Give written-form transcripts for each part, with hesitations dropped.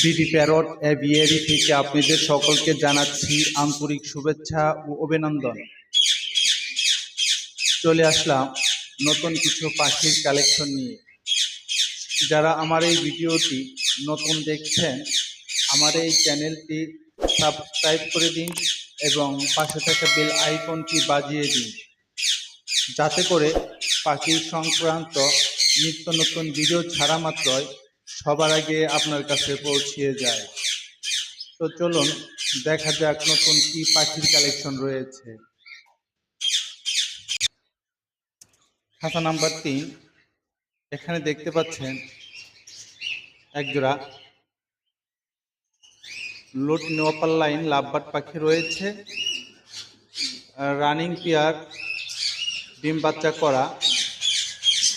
BD parrot aviary থেকে আপনাদের সকলকে জানাচ্ছি আন্তরিক শুভেচ্ছা ও অভিনন্দন। চলে আসলাম নতুন কিছু পাখির কালেকশন নিয়ে। যারা আমার এই ভিডিওটি নতুন দেখছেন, আমার এই চ্যানেলটি সাবস্ক্রাইব করে দিন এবং পাশে থাকা বেল আইকনটি বাজিয়ে দিন, যাতে করে পাখি সংক্রান্ত নিত্য নতুন ভিডিও ছাড়া মাত্রই সবার আগে আপনার কাছে পৌঁছিয়ে যায়। তো চলুন দেখা যাক নতুন কি পাখির কালেকশন রয়েছে। খাঁচা নাম্বার 3, এখানে দেখতে পাচ্ছেন একজোড়া লুটিনো অপারলাইন লাভবার্ড পাখি রয়েছে। রানিং পেয়ার, ডিম বাচ্চা করা,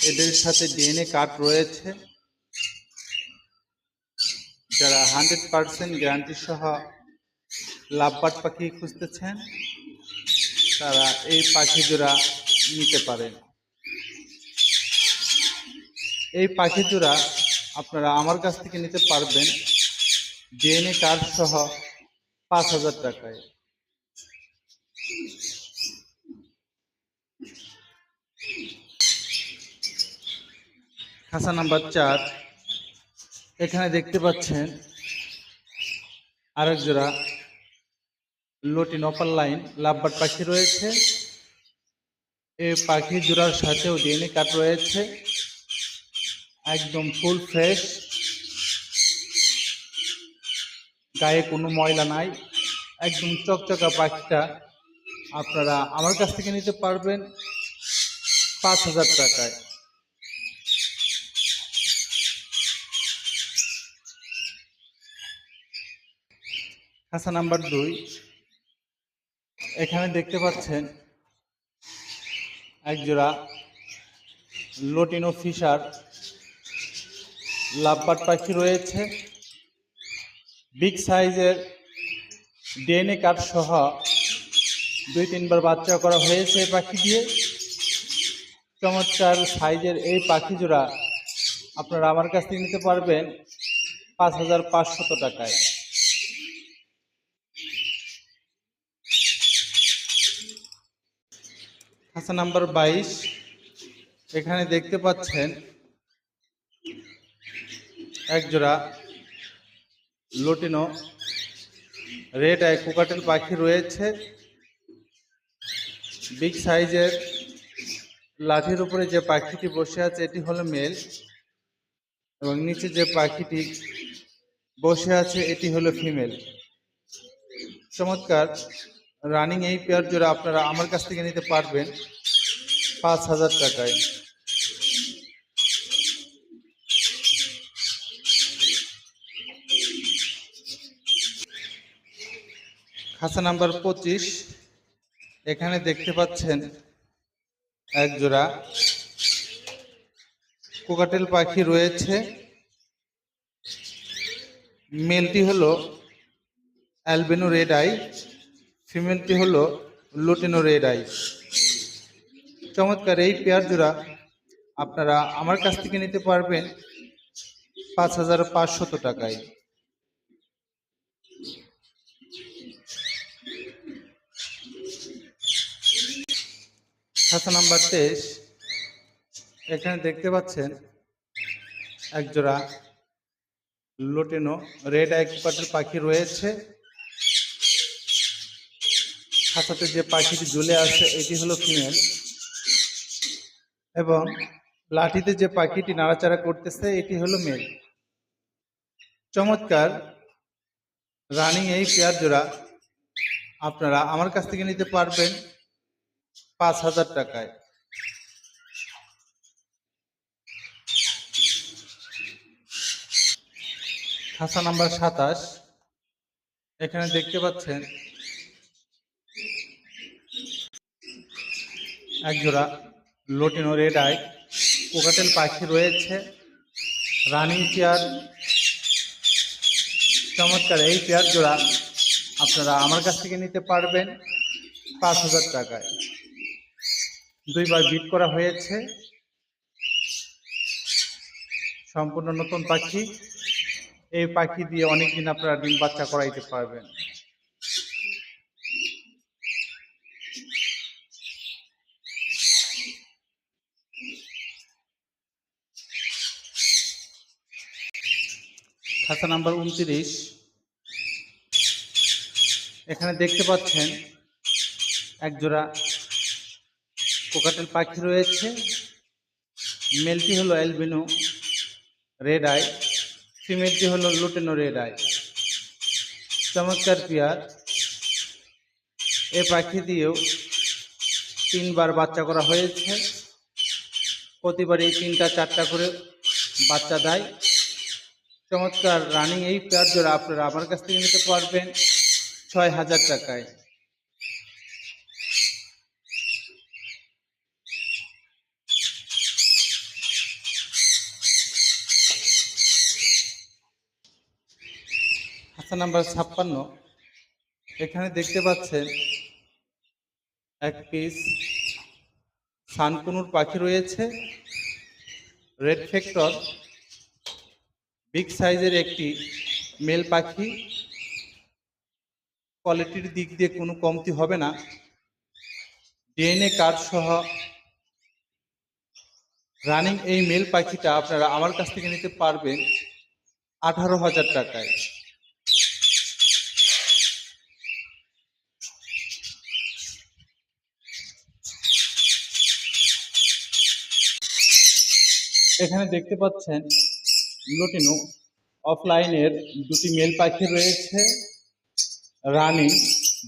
এদের সাথে ডিএনএ কার্ড রয়েছে। যারা 100% গ্যারান্টি সহ লাভবার্ড পাখি খুঁজতেছেন, তারা এই পাখি জোড়া নিতে পারেন। এই পাখি জোড়া আপনারা আমার কাছ থেকে নিতে পারবেন ডিএনএ কার্ড সহ 5,000 টাকায়। খাঁচা নাম্বার 4, এখানে দেখতে পাচ্ছেন আরেক জোড়া লুটিনো অপারলাইন লাভবার্ড পাখি রয়েছে। এই পাখি জোড়ার সাথেও ডিএনএ কার্ড রয়েছে, একদম ফুল ফ্রেশ, গায়ে কোনো ময়লা নাই, একদম চকচকা পাখিটা আপনারা আমার কাছ থেকে নিতে পারবেন 5,000 টাকায়। খাঁচা নাম্বার 2, এখানে দেখতে পাচ্ছেন একজোড়া লুটিনো ফিশার লাভবার্ড পাখি রয়েছে। বিগ সাইজের ডিএনএ কার্ড সহ 2-3 বার বাচ্চা করা হয়েছে এই পাখি দিয়ে। চমৎকার সাইজের এই পাখি জোড়া আপনারা আমার কাছ থেকে নিতে পারবেন 5,500 টাকায়। খাঁচা নাম্বার 22, এখানে দেখতে পাচ্ছেন একজোড়া লুটিনো রেড আই কোকাটেল পাখি রয়েছে। বিগ সাইজের লাঠির উপরে যে পাখিটি বসে আছে এটি হলো মেল, এবং নিচে যে পাখিটি বসে আছে এটি হলো ফিমেল। চমৎকার রানিং এই পেয়ার জোড়া আপনারা আমার কাছ থেকে নিতে পারবেন 5,000 টাকায়। খাঁচা নাম্বার 25, এখানে দেখতে পাচ্ছেন এক জোড়া কোকাটেল পাখি রয়েছে। মেলটি হলো অ্যালবিনো রেড আই, ফিমেলটি হলো লুটিনো রেড আই। চমৎকার এই পেয়ার জোড়া আপনারা আমার কাছ থেকে নিতে পারবেন 5,500 টাকায়। খাঁচা নাম্বার 23, এখানে দেখতে পাচ্ছেন একজোড়া লুটিনো রেড আই কোকাটেল পাখি রয়েছে। খাঁচাতে যে পাখিটি ঝুলে আছে এটি হলো ফিমেল, এবং লাঠিতে যে পাখিটি নাড়াচাড়া করতেছে এটি হলো মেল। চমৎকার রানিং এই পেয়ার জোড়া আপনারা আমার কাছ থেকে নিতে পারবেন 5,000 টাকায়। খাঁচা নাম্বার 27, এখানে দেখতে পাচ্ছেন একজোড়া লুটিনো রেড আই কোকাটেল পাখি রয়েছে। রানিং পেয়ার, চমৎকার এই পেয়ার জোড়া আপনারা আমার কাছ থেকে নিতে পারবেন 5,000 টাকায়। 2 বার বিট করা হয়েছে, সম্পূর্ণ নতুন পাখি। এই পাখি দিয়ে অনেকদিন আপনারা ডিম বাচ্চা করাইতে পারবেন। খাঁচা নাম্বার 29, এখানে দেখতে পাচ্ছেন একজোড়া কোকাটেল পাখি রয়েছে। মেলটি হলো অ্যালবিনো রেড আই, ফিমেলটি হলো লুটিনো রেড আই। চমৎকার পেয়ার। এ পাখি দিয়েও 3বার বাচ্চা করা হয়েছে। প্রতিবারই 3টা-4টা করে বাচ্চা দেয়। চমৎকার রানিং এই পেয়ার জোড়া আপনারা আমার কাছ থেকে নিতে পারবেন 6,000 টাকায়। খাঁচা নাম্বার 56, এখানে দেখতে পাচ্ছেন এক পিস সানকুনুর পাখি রয়েছে। রেড ফ্যাক্টর বিগ সাইজের একটি মেল পাখি। কোয়ালিটির দিক দিয়ে কোনো কমতি হবে না। ডিএনএ কার্ড সহ রানিং এই মেল পাখিটা আপনারা আমার কাছ থেকে নিতে পারবেন 18,000 টাকায়। এখানে দেখতে পাচ্ছেন লুটিনো অফলাইনের 2টি মেল পাখি রয়েছে। রানিং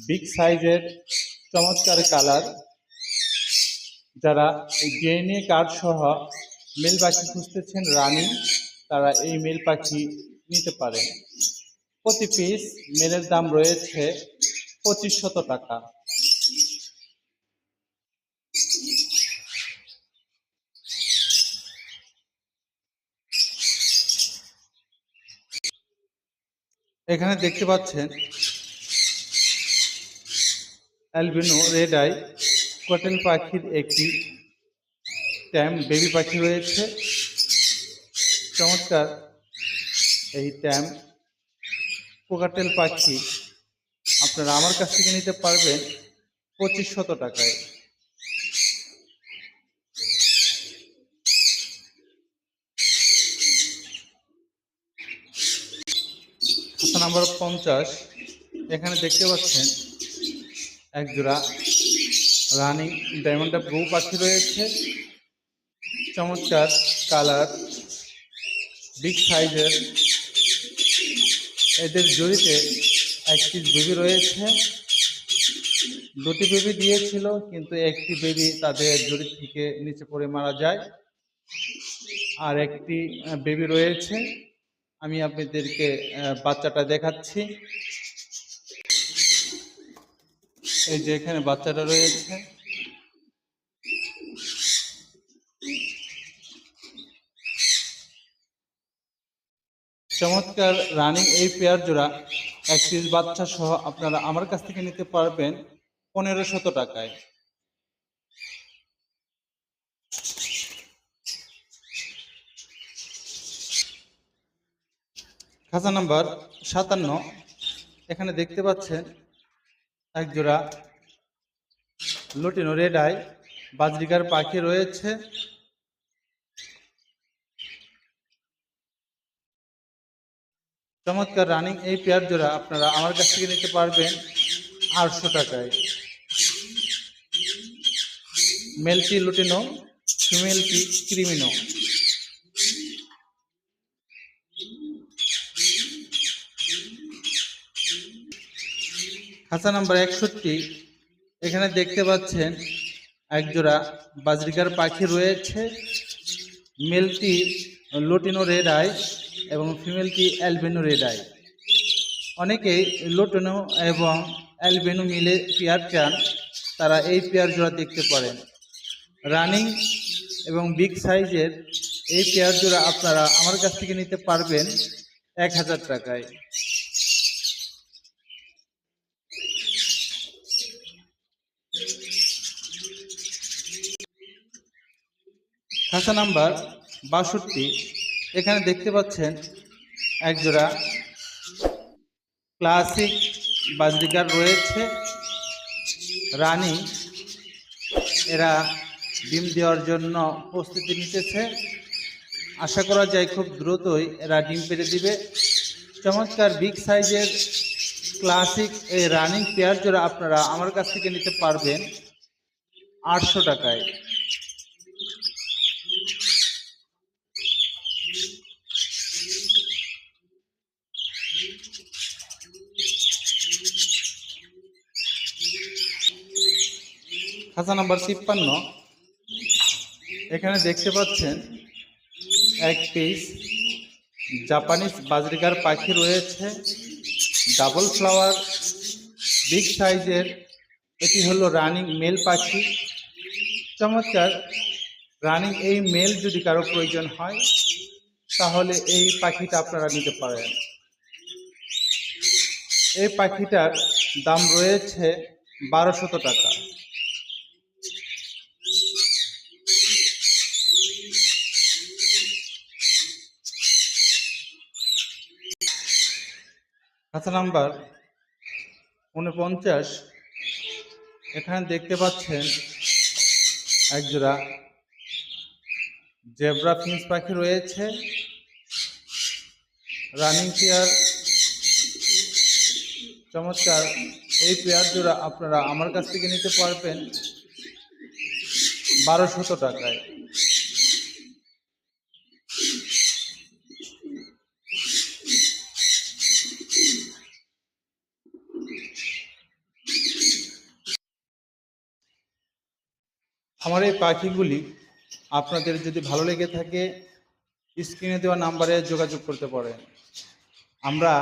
বিগ সাইজের চমৎকার কালার। যারা ডিএনএ কার্ড সহ মেল পাখি খুঁজতেছেন রানিং, তারা এই মেল পাখি নিতে পারেন। প্রতি পিস মেলের দাম রয়েছে 2500 টাকা। এখানে দেখতে পাচ্ছেন অ্যালবিনো রেড আই কোকাটেল পাখির একটি ট্যাম বেবি পাখি রয়েছে। চমৎকার এই ট্যাম কোকাটেল পাখি আপনারা আমার কাছ থেকে নিতে পারবেন 2500 টাকায়। খাতা নাম্বার 50, এখানে দেখতে পাচ্ছেন একজোড়া রানিং ডায়মন্ড ব্লু পাখি রয়েছে। চমৎকার কালার, বিগ সাইজের। এদের জড়িতে এক পিস বেবি রয়েছে। 2টি বেবি দিয়েছিল, কিন্তু একটি বেবি তাদের জড়ি থেকে নিচে পড়ে মারা যায়। আর একটি বেবি রয়েছে। আমি আপনাদেরকে বাচ্চাটা দেখাচ্ছি। এই যে এখানে বাচ্চাটা রয়েছে। চমৎকার রানিং এই পেয়ার জোড়া এক পিস বাচ্চা সহ আপনারা আমার কাছ থেকে নিতে পারবেন 1500 টাকায়। খাঁচা নাম্বার 57, এখানে দেখতে পাচ্ছেন একজোড়া লুটিনো রেড আই বাজরিকার পাখি রয়েছে। চমৎকার রানিং এই পেয়ার জোড়া আপনারা আমার কাছ থেকে নিতে পারবেন 800 টাকায়। মেলটি লুটিনো, ফিমেলটি ক্রিমিনো। খাঁচা নাম্বার 61, এখানে দেখতে পাচ্ছেন একজোড়া বাজরিকার পাখি রয়েছে। মেলটি লুটিনো রেড আই এবং ফিমেলটি অ্যালবিনো রেড আই। অনেকেই লুটিনো এবং অ্যালবিনো মিলে পেয়ার চান, তারা এই পেয়ার জোড়া দেখতে পারেন। রানিং এবং বিগ সাইজের এই পেয়ার জোড়া আপনারা আমার কাছ থেকে নিতে পারবেন 1000 টাকায়। খাঁচা নাম্বার 62, এখানে দেখতে পাচ্ছেন একজোড়া ক্লাসিক বাজরিকার রয়েছে রানী। এরা ডিম দেওয়ার জন্য প্রস্তুতি নিতেছে। আশা করা যায় খুব দ্রুতই এরা ডিম পেড়ে দিবে। চমৎকার বিগ সাইজের ক্লাসিক এই রানিং পেয়ার জোড়া আপনারা আমার কাছ থেকে নিতে পারবেন 800 টাকায়। খাঁচা নাম্বার 53। এখানে দেখতে পাচ্ছেন এক পিস জাপানিজ বাজরিকার পাখি রয়েছে, ডাবল ফ্লাওয়ার, বিগ সাইজের। এটি হলো রানিং মেল পাখি। চমৎকার রানিং এই মেল যদি কারো প্রয়োজন হয় তাহলে এই পাখিটা আপনারা নিতে পারেন। এই পাখিটার দাম রয়েছে 1200 টাকা। খাঁচা নাম্বার 49। এখানে দেখতে পাচ্ছেন একজোড়া জেব্রা ফিন্স পাখি রয়েছে, রানিং পেয়ার। চমৎকার এই পেয়ার জোড়া আপনারা আমার কাছ থেকে নিতে পারবেন 1200 টাকায়। আমার এই পাখিগুলি আপনাদের যদি ভালো লেগে থাকে স্ক্রিনে দেওয়া নাম্বারে যোগাযোগ করতে পারেন। আমরা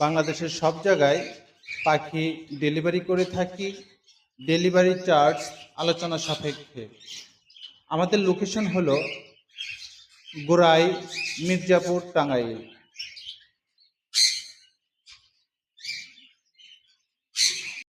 বাংলাদেশের সব জায়গায় পাখি ডেলিভারি করে থাকি, ডেলিভারি চার্জ আলোচনা সাপেক্ষে। আমাদের লোকেশন হলো গোরাই, মির্জাপুর, টাঙ্গাইল।